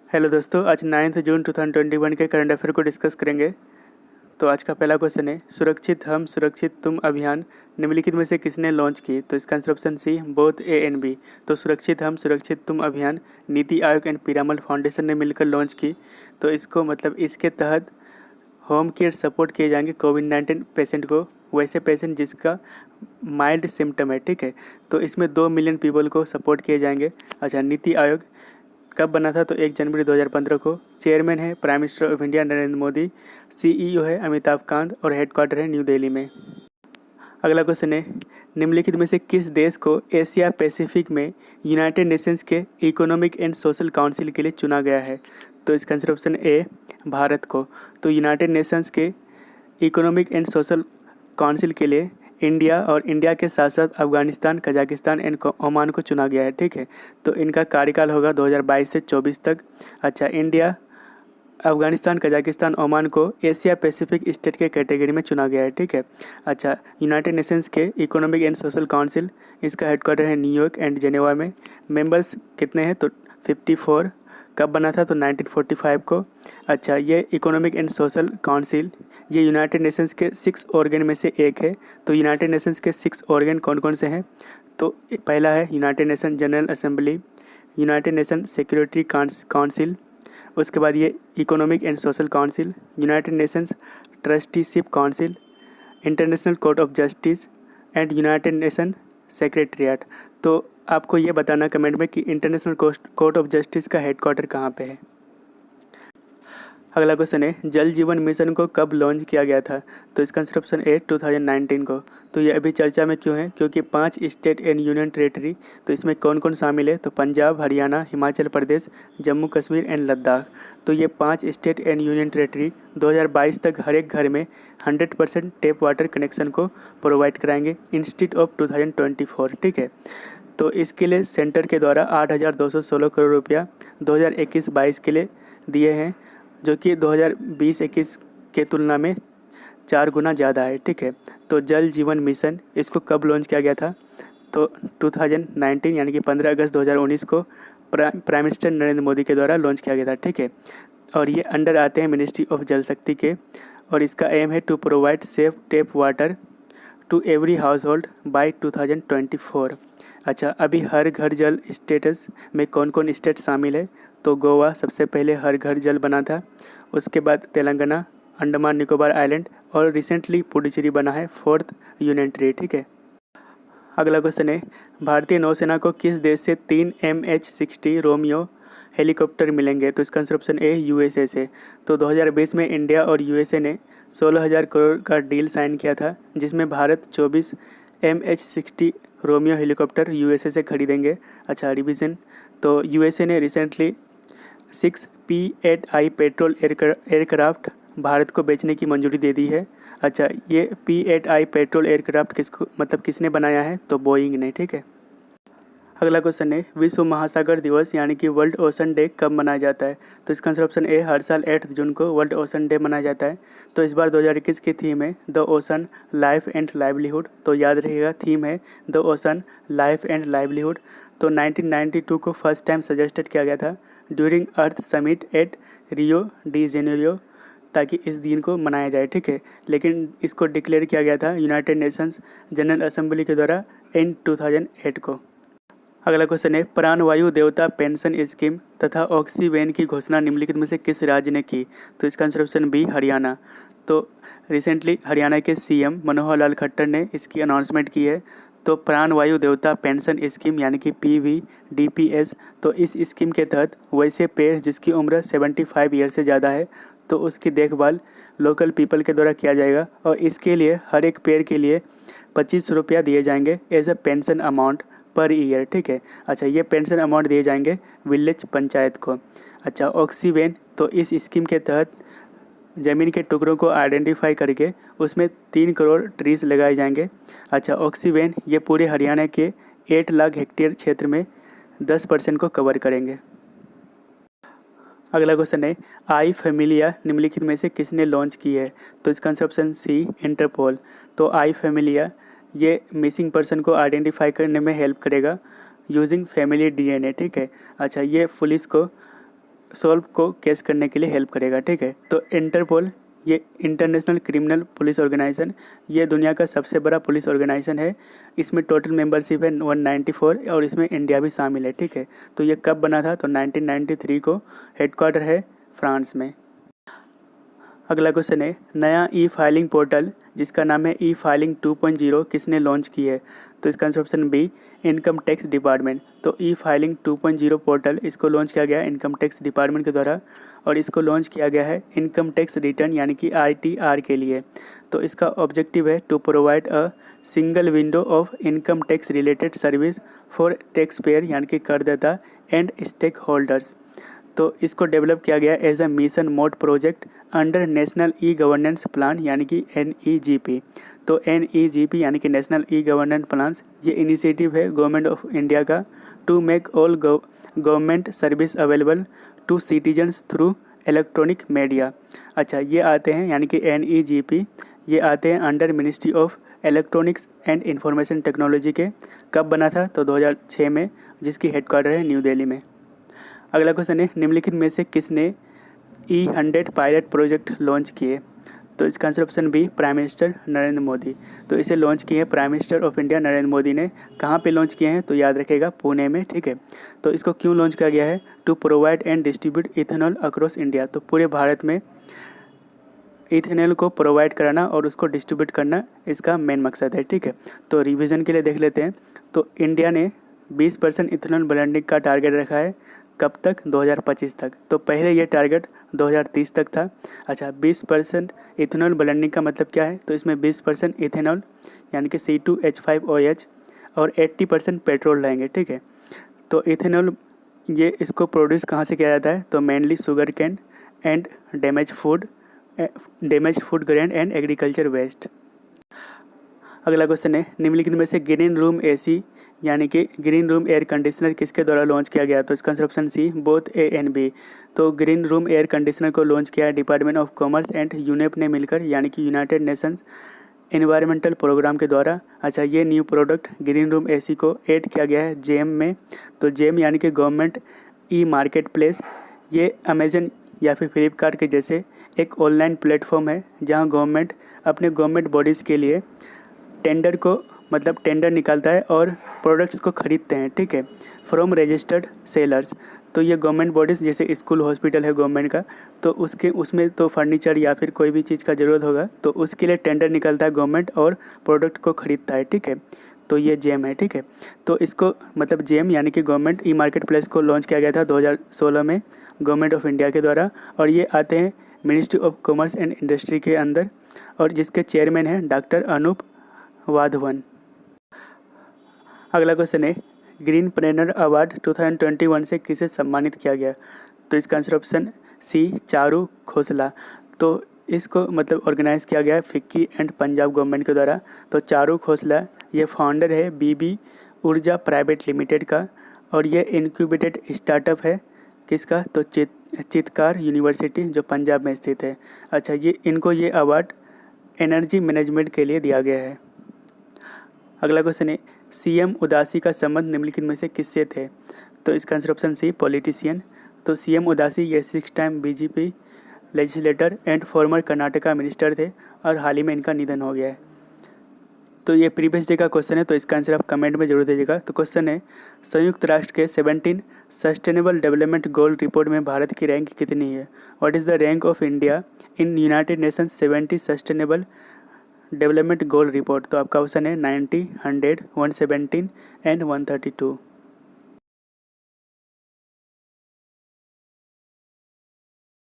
Hello दोस्तों, आज 9 जून 2021 के करंट अफेयर को डिस्कस करेंगे। तो आज का पहला क्वेश्चन है, सुरक्षित हम सुरक्षित तुम अभियान निम्नलिखित में से किसने लॉन्च की? तो इसका answer option C, both A and B. तो सुरक्षित हम सुरक्षित तुम अभियान नीति आयोग एंड पीरामल फाउंडेशन ने मिलकर लॉन्च की। तो इसको मतलब इसके तहत होम केयर सपोर्ट किए जाएंगे कोविड-19 पेशेंट को, वैसे पेशेंट जिसका माइल्ड सिम्टम है। ठीक है, तो इसमें 2 मिलियन पीपल को सपोर्ट किए जाएंगे। अच्छा, नीति आयोग कब बना था? तो 1 जनवरी 2015 को। चेयरमैन है prime minister of India Narendra Modi. CEO है अमिताभ कांत और हेडक्वार्टर है न्यू दिल्ली में। अगला क्वेश्चन है, निम्नलिखित में से किस देश को एशिया पैसिफिक में यूनाइटेड नेशंस के इकोनॉमिक एंड सोशल काउंसिल के लिए चुना गया है? तो इसका आंसर ऑप्शन ए, भारत को। तो यूनाइटेड नेशंस के इकोनॉमिक एंड सोशल काउंसिल के लिए इंडिया और इंडिया के साथ साथ अफगानिस्तान, कजाकिस्तान एंड ओमान को चुना गया है। ठीक है, तो इनका कार्यकाल होगा 2022 से 24 तक। अच्छा, इंडिया, अफगानिस्तान, कजाकिस्तान, ओमान को एशिया पैसिफिक स्टेट के कैटेगरी में चुना गया है। ठीक है। अच्छा, यूनाइटेड नेशंस के इकोनॉमिक एंड सोशल काउंसिल, इसका हेडक्वार्टर है न्यूयॉर्क एंड जेनेवा में। मेंबर्स कितने हैं? तो 54। कब बना था? तो 1945 को। अच्छा, ये इकोनॉमिक एंड सोशल काउंसिल ये यूनाइटेड नेशंस के 6 ऑर्गन में से एक है। तो यूनाइटेड नेशंस के 6 ऑर्गन कौन कौन से हैं? तो पहला है United nation general assembly, United nation security council, उसके बाद ये economic and social council, United Nations trusteeship council, international court of justice and United nation secretariat. तो आपको ये बताना कमेंट में कि इंटरनेशनल कोर्ट ऑफ जस्टिस का हेडक्वार्टर कहाँ पे है। अगला क्वेश्चन है, जल जीवन मिशन को कब लॉन्च किया गया था? तो इसका आंसर ऑप्शन ए, 2019 को। तो ये अभी चर्चा में क्यों है? क्योंकि 5 स्टेट एंड यूनियन टेरेटरी, तो इसमें कौन कौन शामिल है? तो पंजाब, हरियाणा, हिमाचल प्रदेश, जम्मू कश्मीर एंड लद्दाख। तो ये 5 स्टेट एंड यूनियन टेरेटरी 2022 तक हर एक घर में 100% टैप वाटर कनेक्शन को प्रोवाइड कराएंगे इंस्टीट्यूट ऑफ 2024। ठीक है, तो इसके लिए सेंटर के द्वारा 8,216 करोड़ रुपया 2021-22 के लिए दिए हैं, जो कि 2020-21 के तुलना में 4 गुना ज़्यादा है। ठीक है, तो जल जीवन मिशन इसको कब लॉन्च किया गया था? तो 2019 यानी कि 15 अगस्त 2019 को प्राइम मिनिस्टर नरेंद्र मोदी के द्वारा लॉन्च किया गया था। ठीक है, और ये अंडर आते हैं मिनिस्ट्री ऑफ जल शक्ति के, और इसका एम है to provide safe tap water to every household by 2024। अच्छा, अभी हर घर जल स्टेटस में कौन कौन स्टेट शामिल है? तो गोवा सबसे पहले हर घर जल बना था, उसके बाद तेलंगाना, अंडमान निकोबार आइलैंड और रिसेंटली पुडुचेरी बना है 4th यूनियन टेरेटरी। ठीक है। अगला क्वेश्चन है, भारतीय नौसेना को किस देश से 3 MH-60 रोमियो हेलीकॉप्टर मिलेंगे? तो इसका आंसर ऑप्शन ए, यूएसए से। तो 2020 में इंडिया और यूएसए ने 16,000 करोड़ का डील साइन किया था, जिसमें Bharat 24 MH-60 Romeo helicopter USA से खरीदेंगे। अच्छा, रिवीजन, तो यूएसए ने recently 6 P-8I petrol aircraft Bharat को बेचने की मंजूरी दे दी है। अच्छा, ये P-8I पेट्रोल एयरक्राफ्ट किसने बनाया है? तो बोइंग ने। ठीक है। अगला क्वेश्चन है, विश्व महासागर दिवस यानी कि वर्ल्ड ओशन डे कब मनाया जाता है? तो इसका आंसर ऑप्शन ए, हर साल 8 जून को वर्ल्ड ओशन डे मनाया जाता है। तो इस बार 2021 की थीम है the ocean life and livelihood. तो याद रखिएगा, थीम है the ocean life and livelihood. तो 1992 को फर्स्ट टाइम सजेस्टेड किया गया था during earth summit at Rio de Janeiro, ताकि इस दिन को मनाया जाए। ठीक है, लेकिन इसको डिक्लेयर किया गया था यूनाइटेड नेशंस जनरल असेंबली के द्वारा इन 2008 को। अगला क्वेश्चन है, प्राणवायु देवता पेंशन स्कीम तथा ऑक्सीवेन की घोषणा निम्नलिखित में से किस राज्य ने की? तो इसका आंसर ऑप्शन बी, हरियाणा। तो रिसेंटली हरियाणा के सीएम मनोहर लाल खट्टर ने इसकी अनाउंसमेंट की है। तो प्राणवायु देवता पेंशन स्कीम यानी कि PVDPS, तो इस स्कीम के तहत वैसे पेड़ जिसकी उम्र 75 ईयर से ज़्यादा है, तो उसकी देखभाल लोकल पीपल के द्वारा किया जाएगा, और इसके लिए हर एक पेड़ के लिए 25 रुपया दिए जाएंगे as a pension amount per year. ठीक है। अच्छा, ये पेंशन अमाउंट दिए जाएंगे विलेज पंचायत को। अच्छा, ऑक्सीवेन, तो इस स्कीम के तहत ज़मीन के टुकड़ों को आइडेंटिफाई करके उसमें 3 करोड़ ट्रीज लगाए जाएंगे। अच्छा, ऑक्सीवेन ये पूरे हरियाणा के 8 लाख हेक्टेयर क्षेत्र में 10% को कवर करेंगे। अगला क्वेश्चन है, आई फैमिलिया निम्नलिखित में से किसने लॉन्च की है? तो इसका आंसर ऑप्शन सी, इंटरपोल। तो आई फैमिलिया ये मिसिंग पर्सन को आइडेंटिफाई करने में हेल्प करेगा यूजिंग फैमिली DNA। ठीक है। अच्छा, ये पुलिस को सॉल्व को केस करने के लिए हेल्प करेगा, ठीक है। तो इंटरपोल, ये इंटरनेशनल क्रिमिनल पुलिस ऑर्गेनाइजेशन, ये दुनिया का सबसे बड़ा पुलिस ऑर्गेनाइजेशन है। इसमें टोटल मेंबरशिप है 194 और इसमें इंडिया भी शामिल है, ठीक है। तो ये कब बना था, तो 1993 को। हेडक्वार्टर है फ्रांस में। अगला क्वेश्चन है, नया ई फाइलिंग पोर्टल जिसका नाम है ई फाइलिंग 2.0 किसने लॉन्च की है, तो इसका answer option B, income tax department. तो ई फाइलिंग 2.0 पोर्टल इसको लॉन्च किया गया इनकम टैक्स डिपार्टमेंट के द्वारा और इसको लॉन्च किया गया है इनकम टैक्स रिटर्न यानी कि ITR के लिए। तो इसका ऑब्जेक्टिव है to provide a single window of income tax related service for tax payer यानी कि करदाता एंड स्टेक होल्डर्स। तो इसको डेवलप किया गया as a mission mode project under national e governance plan यानी कि NEGP। तो NEGP यानी कि नेशनल ई गवर्नेंस प्लान, ये इनिशिएटिव है गवर्नमेंट ऑफ इंडिया का to make all government service available to citizens through electronic media. अच्छा, ये आते हैं यानी कि NEGP, ये आते हैं under ministry of electronics and information technology के। कब बना था, तो 2006 में, जिसकी हेडक्वार्टर है न्यू दिल्ली में। अगला क्वेश्चन है, निम्नलिखित में से किसने E100 पायलट प्रोजेक्ट लॉन्च किए, तो इसका answer option B, prime minister Narendra Modi. तो इसे लॉन्च किए prime minister of India Narendra Modi ने। कहाँ पे लॉन्च किए हैं, तो याद रखेगा पुणे में, ठीक है। तो इसको क्यों लॉन्च किया गया है, to provide and distribute ethanol across India. तो पूरे भारत में इथेनॉल को प्रोवाइड कराना और उसको डिस्ट्रीब्यूट करना इसका मेन मकसद है, ठीक है। तो रिवीजन के लिए देख लेते हैं। तो इंडिया ने 20% इथेनॉल ब्लेंडिंग का टारगेट रखा है, कब तक, 2025 तक। तो पहले ये टारगेट 2030 तक था। अच्छा, 20% इथेनॉल ब्लेंडिंग का मतलब क्या है, तो इसमें 20% इथेनॉल यानी कि C2H5OH और 80% पेट्रोल रहेंगे, ठीक है। तो इथेनॉल ये इसको प्रोड्यूस कहाँ से किया जाता है, तो mainly sugar cane and damage food grain and agriculture waste. अगला क्वेश्चन है, निम्नलिखित में से ग्रीन रूम AC यानी कि ग्रीन रूम एयर कंडीशनर किसके द्वारा लॉन्च किया गया, तो इसका answer option C, both A and B। तो ग्रीन रूम एयर कंडीशनर को लॉन्च किया department of commerce and UNEP ने मिलकर यानी कि यूनाइटेड नेशंस एनवायरमेंटल प्रोग्राम के द्वारा। अच्छा, ये new product green room AC को ऐड किया गया है जेम में। तो जेम यानी कि गवर्नमेंट ई मार्केट प्लेस, ये अमेजन या फिर फ्लिपकार्ट के जैसे एक ऑनलाइन प्लेटफॉर्म है जहां गवर्नमेंट अपने गवर्नमेंट बॉडीज़ के लिए टेंडर को मतलब टेंडर निकालता है और प्रोडक्ट्स को ख़रीदते हैं, ठीक है, फ्रॉम रजिस्टर्ड सेलर्स। तो ये गवर्नमेंट बॉडीज़ जैसे स्कूल हॉस्पिटल है गवर्नमेंट का, तो उसमें तो फर्नीचर या फिर कोई भी चीज़ का ज़रूरत होगा, तो उसके लिए टेंडर निकलता है गवर्नमेंट और प्रोडक्ट को ख़रीदता है, ठीक है। तो ये जेम है, ठीक है। तो इसको मतलब जेम यानी कि गवर्नमेंट ई मार्केट प्लेस को लॉन्च किया गया था 2016 में गवर्नमेंट ऑफ इंडिया के द्वारा और ये आते हैं ministry of commerce and industry के अंदर और जिसके चेयरमैन हैं डॉक्टर अनूप वाधवन। अगला क्वेश्चन है, ग्रीन प्रेरणा अवार्ड 2021 से किसे सम्मानित किया गया, तो इसका answer option C, Charu Khosla. तो इसको मतलब ऑर्गेनाइज़ किया गया है फिक्की एंड पंजाब गवर्नमेंट के द्वारा। तो चारू खोसला ये फाउंडर है BB ऊर्जा प्राइवेट लिमिटेड का और ये इनक्यूबेटेड स्टार्टअप है किसका, तो चितकार यूनिवर्सिटी जो पंजाब में स्थित है। अच्छा, इनको ये अवार्ड एनर्जी मैनेजमेंट के लिए दिया गया है। अगला क्वेश्चन है, CM उदासी का संबंध निम्नलिखित में से किससे थे, तो इसका आंसर ऑप्शन सी, पॉलिटिशियन। तो CM उदासी ये 6 time BJP legislator and farmer Karnataka minister थे और हाल ही में इनका निधन हो गया है। तो ये प्रीवियस डे का क्वेश्चन है, तो इसका आंसर आप कमेंट में जरूर दीजिएगा। तो क्वेश्चन है, संयुक्त राष्ट्र के 17 सस्टेनेबल डेवलपमेंट गोल रिपोर्ट में भारत की रैंक कितनी है, what is the rank of India in United Nations 70 sustainable development goal report. तो आपका ऑप्शन है 90, 100, 117 एंड 132।